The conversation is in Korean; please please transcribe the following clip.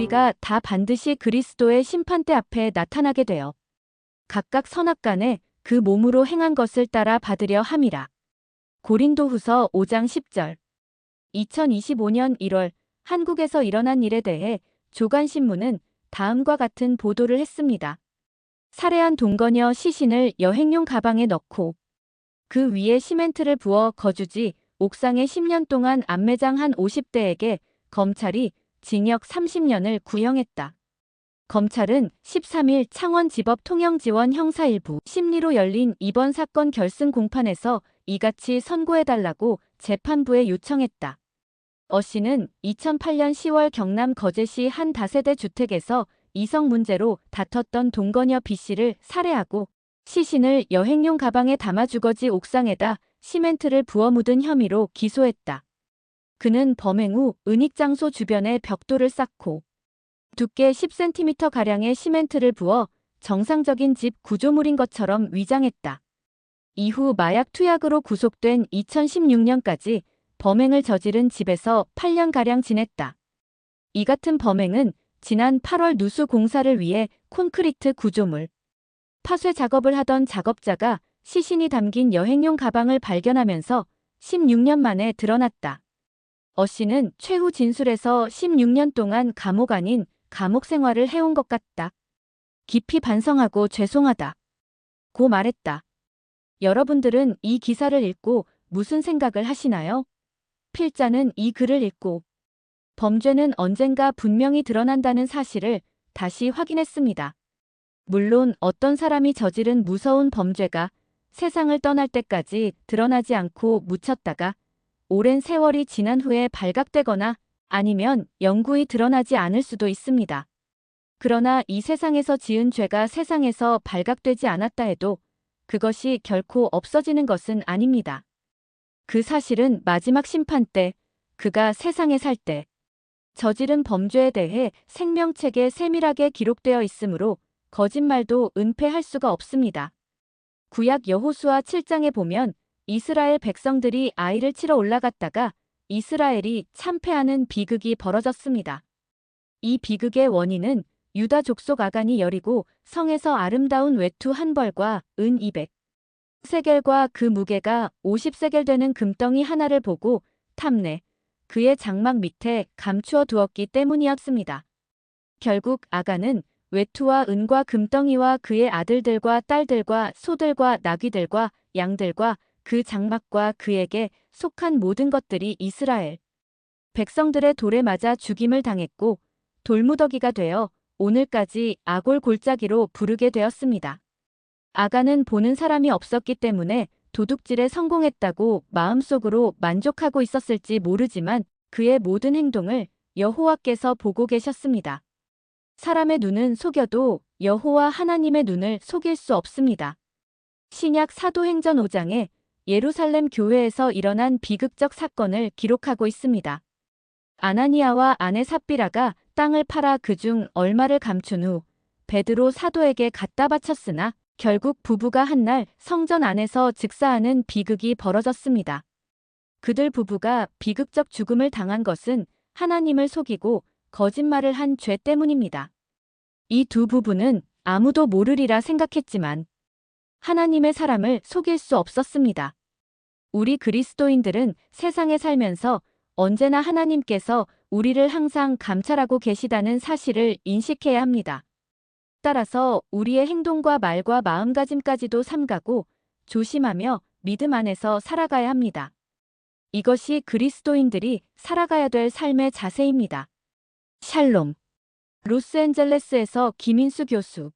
우리가 다 반드시 그리스도의 심판대 앞에 나타나게 되어 각각 선악간에 그 몸으로 행한 것을 따라 받으려 함이라. 고린도후서 5장 10절. 2025년 1월 한국에서 일어난 일에 대해 조간신문은 다음과 같은 보도를 했습니다. 살해한 동거녀 시신을 여행용 가방에 넣고 그 위에 시멘트를 부어 거주지 옥상에 10년 동안 안매장한 50대에게 검찰이 징역 30년을 구형했다. 검찰은 13일 창원지법 통영지원 형사 1부 심리로 열린 이번 사건 결승 공판에서 이같이 선고해달라고 재판부에 요청했다. 어 씨는 2008년 10월 경남 거제시 한 다세대 주택에서 이성 문제로 다퉜던 동거녀 B 씨를 살해하고 시신을 여행용 가방에 담아 주거지 옥상에다 시멘트를 부어 묻은 혐의로 기소했다. 그는 범행 후 은닉장소 주변에 벽돌을 쌓고 두께 10cm가량의 시멘트를 부어 정상적인 집 구조물인 것처럼 위장했다. 이후 마약 투약으로 구속된 2016년까지 범행을 저지른 집에서 8년가량 지냈다. 이 같은 범행은 지난 8월 누수 공사를 위해 콘크리트 구조물 파쇄 작업을 하던 작업자가 시신이 담긴 여행용 가방을 발견하면서 16년 만에 드러났다. 어 씨는 최후 진술에서 16년 동안 감옥 아닌 감옥 생활을 해온 것 같다. 깊이 반성하고 죄송하다. 고 말했다. 여러분들은 이 기사를 읽고 무슨 생각을 하시나요? 필자는 이 글을 읽고 범죄는 언젠가 분명히 드러난다는 사실을 다시 확인했습니다. 물론 어떤 사람이 저지른 무서운 범죄가 세상을 떠날 때까지 드러나지 않고 묻혔다가 오랜 세월이 지난 후에 발각되거나 아니면 영구히 드러나지 않을 수도 있습니다. 그러나 이 세상에서 지은 죄가 세상에서 발각되지 않았다 해도 그것이 결코 없어지는 것은 아닙니다. 그 사실은 마지막 심판 때, 그가 세상에 살 때 저지른 범죄에 대해 생명책에 세밀하게 기록되어 있으므로 거짓말도 은폐할 수가 없습니다. 구약 여호수아 7장에 보면 이스라엘 백성들이 아이를 치러 올라갔다가 이스라엘이 참패하는 비극이 벌어졌습니다. 이 비극의 원인은 유다 족속 아간이 여리고 성에서 아름다운 외투 한 벌과 은 200세겔과 그 무게가 50세겔 되는 금덩이 하나를 보고 탐내 그의 장막 밑에 감추어 두었기 때문이었습니다. 결국 아간은 외투와 은과 금덩이와 그의 아들들과 딸들과 소들과 나귀들과 양들과 그 장막과 그에게 속한 모든 것들이 이스라엘 백성들의 돌에 맞아 죽임을 당했고 돌무더기가 되어 오늘까지 아골 골짜기로 부르게 되었습니다. 아간은 보는 사람이 없었기 때문에 도둑질에 성공했다고 마음속으로 만족하고 있었을지 모르지만 그의 모든 행동을 여호와께서 보고 계셨습니다. 사람의 눈은 속여도 여호와 하나님의 눈을 속일 수 없습니다. 신약 사도행전 5장에 예루살렘 교회에서 일어난 비극적 사건을 기록하고 있습니다. 아나니아와 아내 삽비라가 땅을 팔아 그중 얼마를 감춘 후 베드로 사도에게 갖다 바쳤으나 결국 부부가 한날 성전 안에서 즉사하는 비극이 벌어졌습니다. 그들 부부가 비극적 죽음을 당한 것은 하나님을 속이고 거짓말을 한 죄 때문입니다. 이 두 부부는 아무도 모르리라 생각했지만 하나님의 사람을 속일 수 없었습니다. 우리 그리스도인들은 세상에 살면서 언제나 하나님께서 우리를 항상 감찰하고 계시다는 사실을 인식해야 합니다. 따라서 우리의 행동과 말과 마음가짐까지도 삼가고 조심하며 믿음 안에서 살아가야 합니다. 이것이 그리스도인들이 살아가야 될 삶의 자세입니다. 샬롬. 로스앤젤레스에서 김인수 교수.